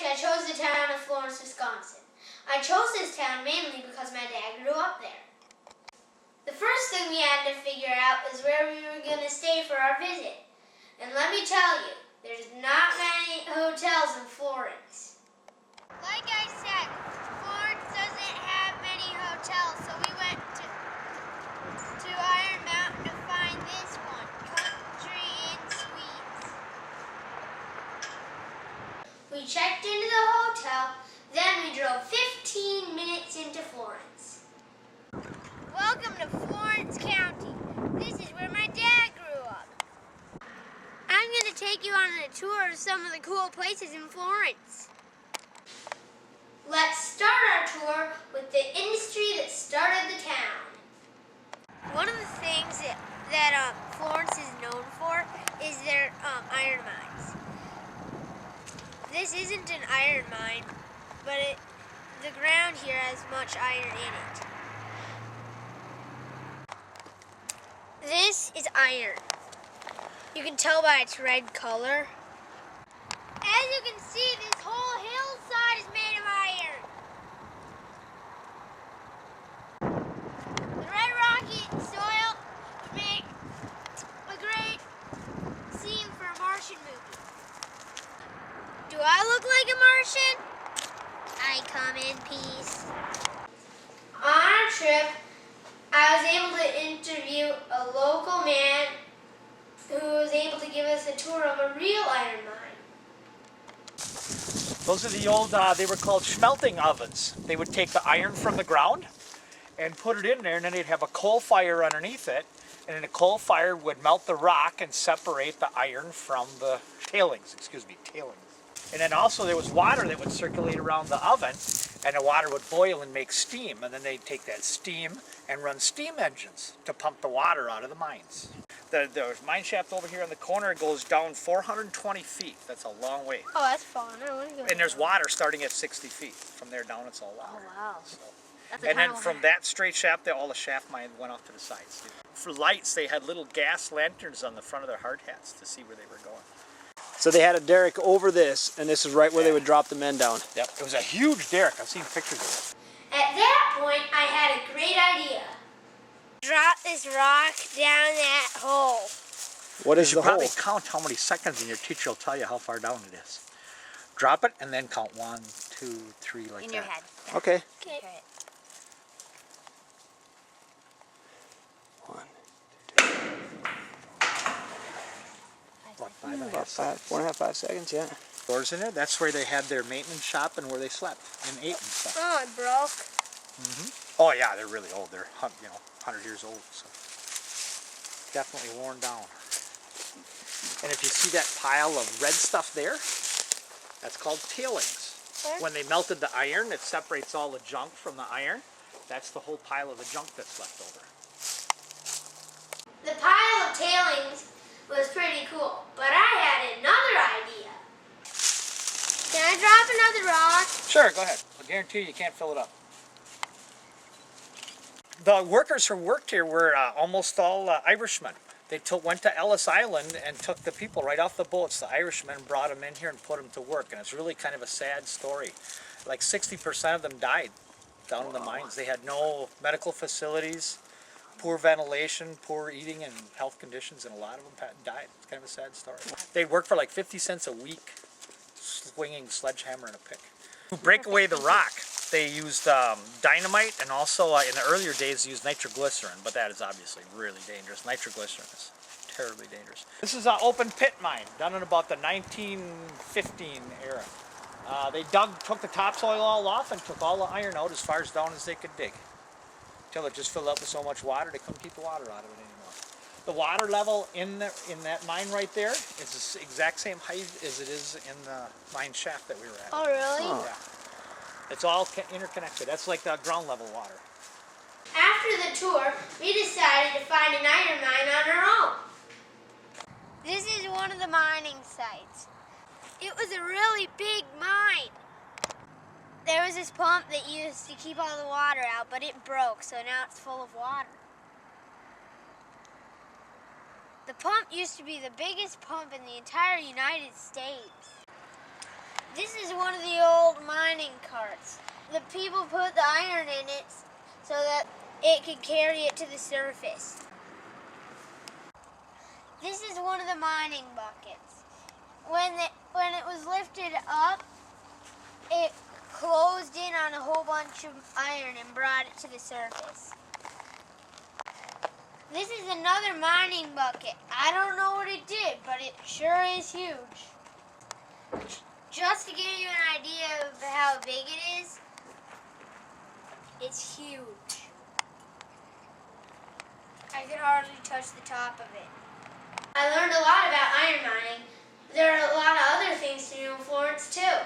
I chose the town of Florence, Wisconsin. I chose this town mainly because my dad grew up there. The first thing we had to figure out was where we were going to stay for our visit. And let me tell you, there's not many hotels in Florence. Like I said, Florence doesn't have many hotels, so we went to Iron Mountain to find this one, Country Inn Suites. We checked into the hotel, then we drove 15 minutes into Florence. Welcome to Florence County. This is where my dad grew up. I'm going to take you on a tour of some of the cool places in Florence. Let's start our tour with the industry that started the town. One of the things that Florence is known for is their iron mines. This isn't an iron mine, but the ground here has much iron in it. This is iron. You can tell by its red color. As you can see, this whole hillside is made of iron. The red rocky soil would make a great scene for a Martian movie. Do I look like a Martian? I come in peace. On our trip, I was able to interview a local man who was able to give us a tour of a real iron mine. Those are the old, they were called smelting ovens. They would take the iron from the ground and put it in there, and then they'd have a coal fire underneath it, and then the coal fire would melt the rock and separate the iron from the tailings. And then also there was water that would circulate around the oven, and the water would boil and make steam, and then they'd take that steam and run steam engines to pump the water out of the mines. The mine shaft over here in the corner goes down 420 feet. That's a long way. Oh, that's fun. I want to go. And there's water starting at 60 feet. From there down, it's all water. Oh, wow. So, That's a and then ton of from water. that straight shaft there, all the shaft mines went off to the sides. For lights, they had little gas lanterns on the front of their hard hats to see where they were going. So they had a derrick over this, and this is right where they would drop the men down. Yep, it was a huge derrick. I've seen pictures of it. At that point, I had a great idea. Drop this rock down that hole. What is You the should probably hole? count how many seconds, and your teacher will tell you how far down it is. Drop it, and then count 1, 2, 3, like that. In your head. Okay. Okay. 1, What, 5 about 4.5, 5 seconds, yeah. doors in there. That's where they had their maintenance shop and where they slept and ate and stuff. Oh, it broke. Oh yeah, they're really old. They're 100 years old, so definitely worn down. And if you see that pile of red stuff there, that's called tailings. Where? When they melted the iron, it separates all the junk from the iron. That's the whole pile of the junk that's left over. The pile of tailings was pretty cool, but I had another idea. Can I drop another rock? Sure, go ahead. I guarantee you can't fill it up. The workers who worked here were almost all Irishmen. They went to Ellis Island and took the people right off the boats. The Irishmen brought them in here and put them to work, and it's really kind of a sad story. Like 60% of them died down in the mines. They had no medical facilities, poor ventilation, poor eating and health conditions, and a lot of them died. It's kind of a sad story. They worked for like 50 cents a week, swinging a sledgehammer and a pick. To break away the rock, they used dynamite, and also in the earlier days used nitroglycerin, but that is obviously really dangerous. Nitroglycerin is terribly dangerous. This is an open pit mine done in about the 1915 era. They took the topsoil all off and took all the iron out as far as down as they could dig, until it just filled up with so much water they couldn't keep the water out of it anymore. The water level in that mine right there is the exact same height as it is in the mine shaft that we were at. Oh, really? Oh. Yeah. It's all interconnected. That's like the ground level water. After the tour, we decided to find an iron mine on our own. This is one of the mining sites. It was a really big mine. There was this pump that used to keep all the water out, but it broke, so now it's full of water. The pump used to be the biggest pump in the entire United States. This is one of the old mining carts. The people put the iron in it so that it could carry it to the surface. This is one of the mining buckets. When it was lifted up, it closed in on a whole bunch of iron and brought it to the surface. This is another mining bucket. I don't know what it did, but it sure is huge. Just to give you an idea of how big it is, it's huge. I can hardly touch the top of it. I learned a lot about iron mining. There are a lot of other things to do in Florence too.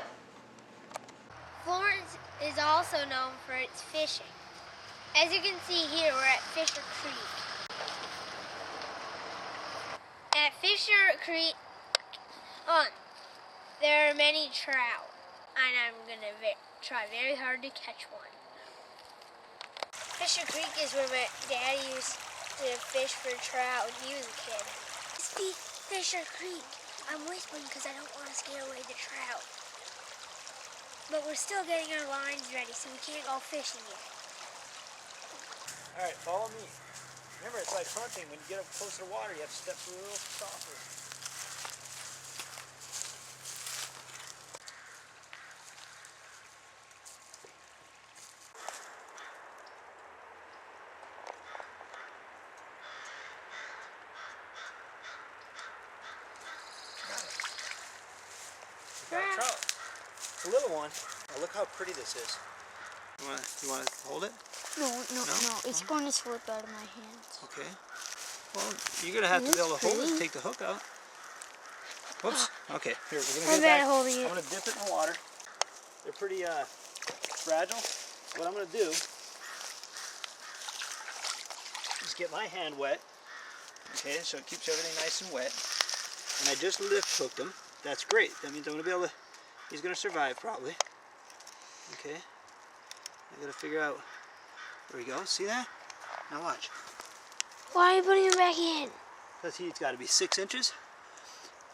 Florence is also known for its fishing. As you can see here, we're at Fisher Creek. At Fisher Creek, there are many trout, and I'm going to try very hard to catch one. Fisher Creek is where my dad used to fish for trout when he was a kid. It's the Fisher Creek. I'm whispering because I don't want to scare away the trout. But we're still getting our lines ready, so we can't go fishing yet. All right, follow me. Remember, it's like hunting. When you get up close to the water, you have to step a little softer. You got a trout. A little one. Oh, look how pretty this is. You want to hold it? No. It's going to slip out of my hands. Okay. Well, you're going to have to be able to hold it and take the hook out. Whoops. Okay, here, we're going to get it back. Holding it. I'm going to dip it in the water. They're pretty fragile. So what I'm going to do is get my hand wet. Okay, so it keeps everything nice and wet. And I just lift hooked him. That's great. That means I'm going to be able to, he's going to survive probably. Okay. I got to figure out, there we go. See that? Now watch. Why are you putting him back in? Because he's got to be 6 inches.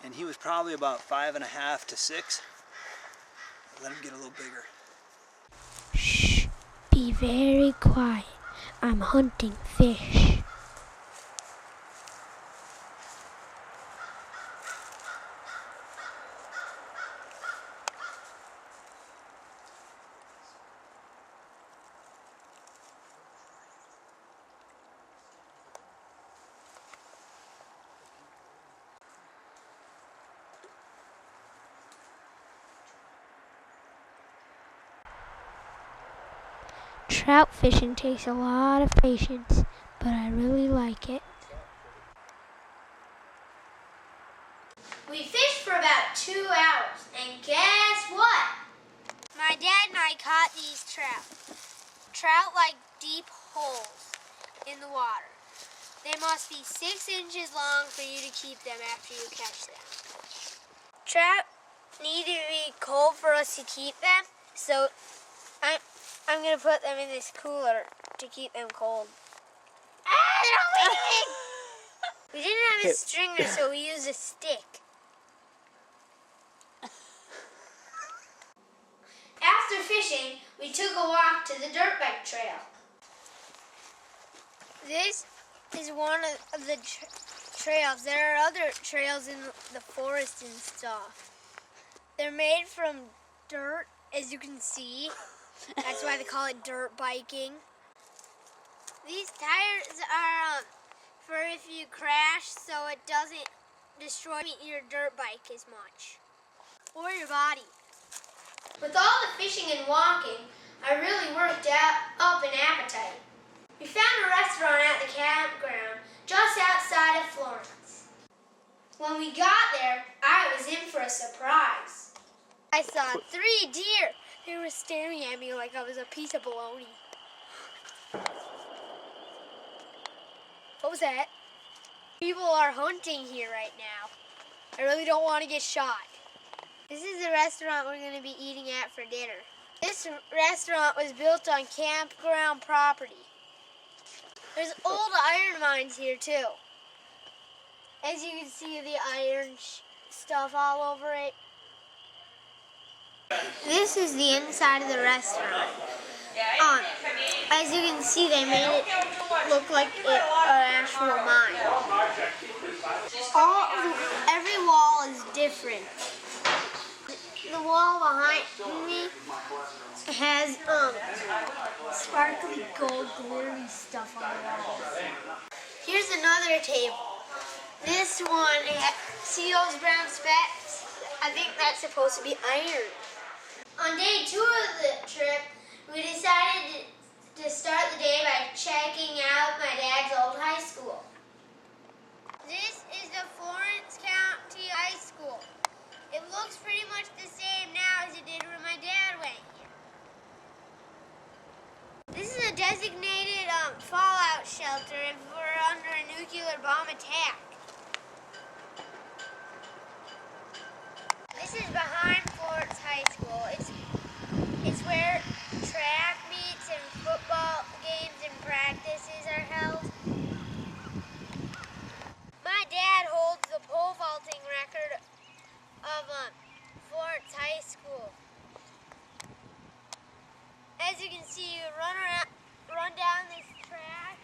And he was probably about 5.5 to 6. Let him get a little bigger. Shh. Be very quiet. I'm hunting fish. Trout fishing takes a lot of patience, but I really like it. We fished for about 2 hours, and guess what? My dad and I caught these trout. Trout like deep holes in the water. They must be 6 inches long for you to keep them after you catch them. Trout need to be cold for us to keep them, so I'm going to put them in this cooler to keep them cold. We didn't have a stringer, so we used a stick. After fishing, we took a walk to the dirt bike trail. This is one of the trails. There are other trails in the forest and stuff. They're made from dirt, as you can see. That's why they call it dirt biking. These tires are for if you crash, so it doesn't destroy your dirt bike as much. Or your body. With all the fishing and walking, I really worked up an appetite. We found a restaurant at the campground just outside of Florence. When we got there, I was in for a surprise. I saw 3 deer. They were staring at me like I was a piece of bologna. What was that? People are hunting here right now. I really don't want to get shot. This is the restaurant we're going to be eating at for dinner. This restaurant was built on campground property. There's old iron mines here too. As you can see, the iron stuff all over it. This is the inside of the restaurant. As you can see, they made it look like an actual mine. Every wall is different. The wall behind me has sparkly gold glittery stuff on the walls. Here's another table. This one, see those brown specks? I think that's supposed to be iron. On day 2 of the trip, we decided to start the day by checking out my dad's old high school. This is the Florence County High School. It looks pretty much the same now as it did when my dad went here. This is a designated fallout shelter if we're under a nuclear bomb attack. This is behind Florence High School. It's where track meets and football games and practices are held. My dad holds the pole vaulting record of Florence High School. As you can see, you run down this track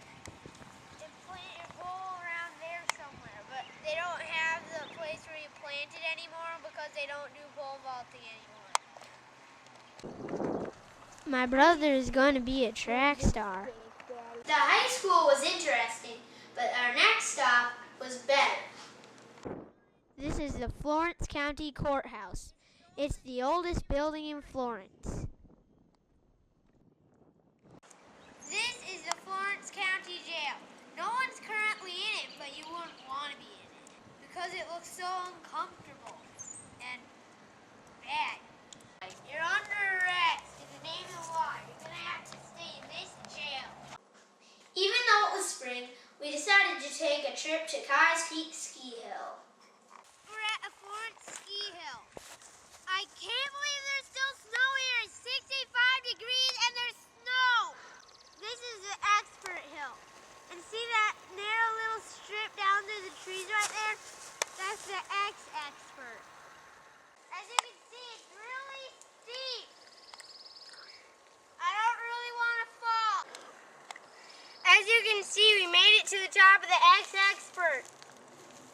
and plant your pole around there somewhere, but they don't have the place where you plant it anymore because they don't do pole vaulting anymore. My brother is going to be a track star. The high school was interesting, but our next stop was better. This is the Florence County Courthouse. It's the oldest building in Florence. This is the Florence County Jail. No one's currently in it, but you wouldn't want to be in it because it looks so uncomfortable and bad. You're under arrest in the name of the law. You're going to have to stay in this jail. Even though it was spring, we decided to take a trip to Kai's Peak Ski Hill. We're at a Florence ski hill. I can't believe there's still snow here. It's 65 degrees and there's snow. This is the expert hill. And see that narrow little strip down through the trees right there? That's the expert. As you can see, it's really steep. I don't really want to fall. As you can see, we made it to the top of the expert.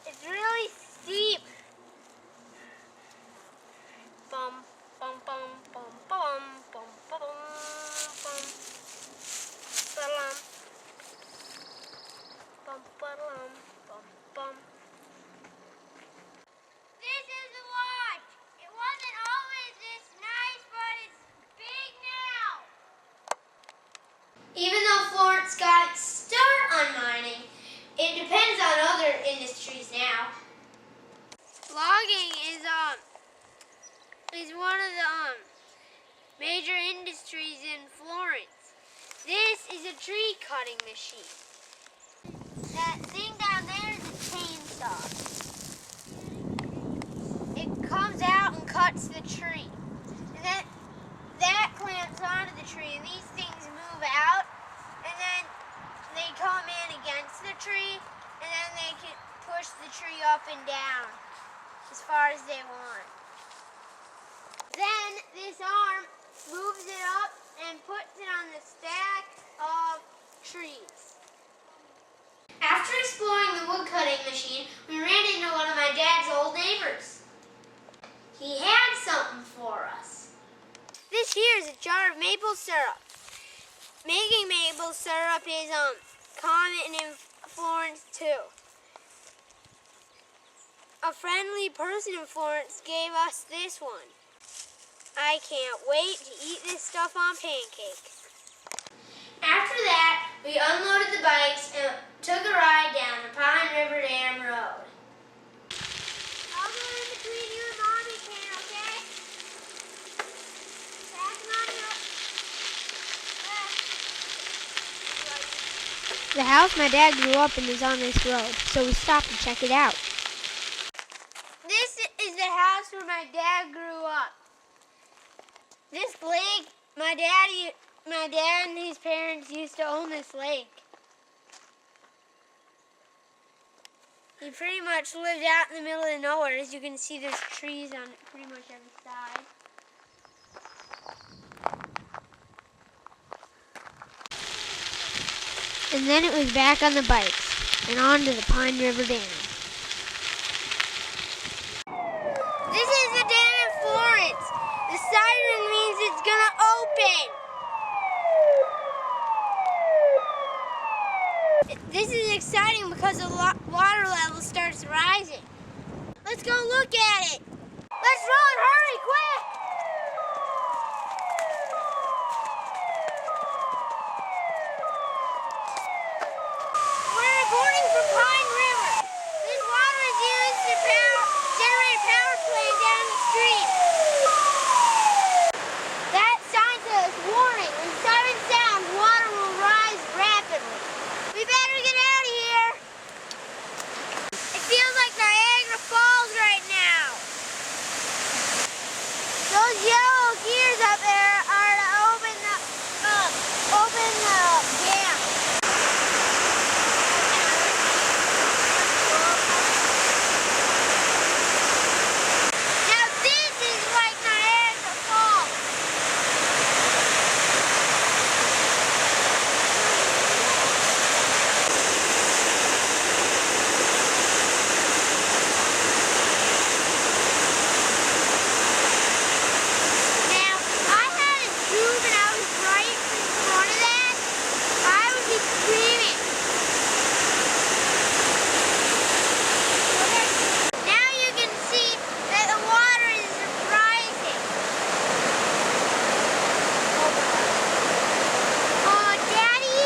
It's really steep. Bum, bum, bum, bum, bum, bum, bum, bum. Ba-dum. Bum, ba-dum, bum, bum. This is the lodge. It wasn't always this nice, but it's big now. Even though Florence got its start on mining, it depends on other industries now. Logging is one of the major industries in Florence. This is a tree cutting machine. That thing down there is a chainsaw. It comes out and cuts the tree. And then that clamps onto the tree, and these things move out, and then they come in against the tree, and then they can push the tree up and down as far as they want. Then this arm moves it up and puts it on the stack of trees. After exploring the wood cutting machine, we ran into one of my dad's old neighbors. He had something for us. This here is a jar of maple syrup. Making maple syrup is common in Florence too. A friendly person in Florence gave us this one. I can't wait to eat this stuff on pancakes. After that, we unloaded the bikes and took a ride down the Pine River Dam Road. I'll go in between you and Mommy, Ken, okay? Passing on your left. The house my dad grew up in is on this road, so we stopped to check it out. This is the house where my dad grew up. This lake, my dad and his parents used to own this lake. He pretty much lived out in the middle of nowhere. As you can see, there's trees on pretty much every side. And then it was back on the bikes and on to the Pine River Dam. This is the dam in Florence. The siren means it's gonna open. This is exciting because the water level starts rising. Let's go look at it. Let's run, hurry, quick! We're reporting from Pine River. This water is used to generate a power plant down the street. That sign says, warning, when siren sounds, water will rise rapidly. We better get out of here. It feels like Niagara Falls right now. Those yellow gears up there are to open the dam. Now this is like Niagara Falls. Now, I had a tube and I was right in front of that. I would be screaming. Now you can see that the water is rising. Oh, Daddy?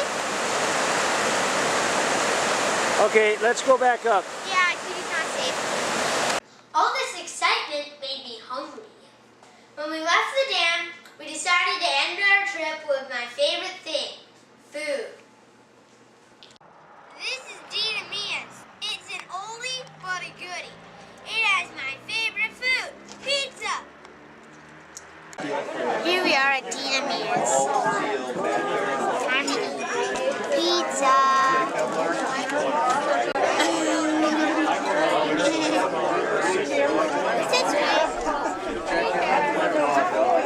Okay, let's go back up. Yeah, I think it's not safe. All this excitement made me hungry. When we left the dam, we decided to end our trip with my favorite thing, food. This is Dina Mia's. It's an oldie but a goodie. It has my favorite food, pizza. Here we are at Dina Mia's. Time to eat pizza.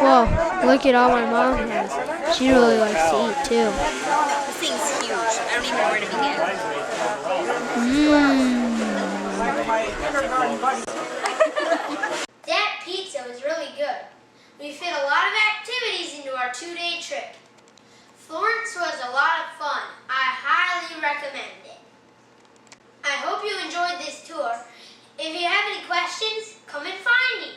Whoa, look at all my mom has. She really likes to eat too. This thing's huge. I don't even know where to begin. That pizza was really good. We fit a lot of activities into our 2-day trip. Florence was a lot of fun. I highly recommend it. I hope you enjoyed this tour. If you have any questions, come and find me.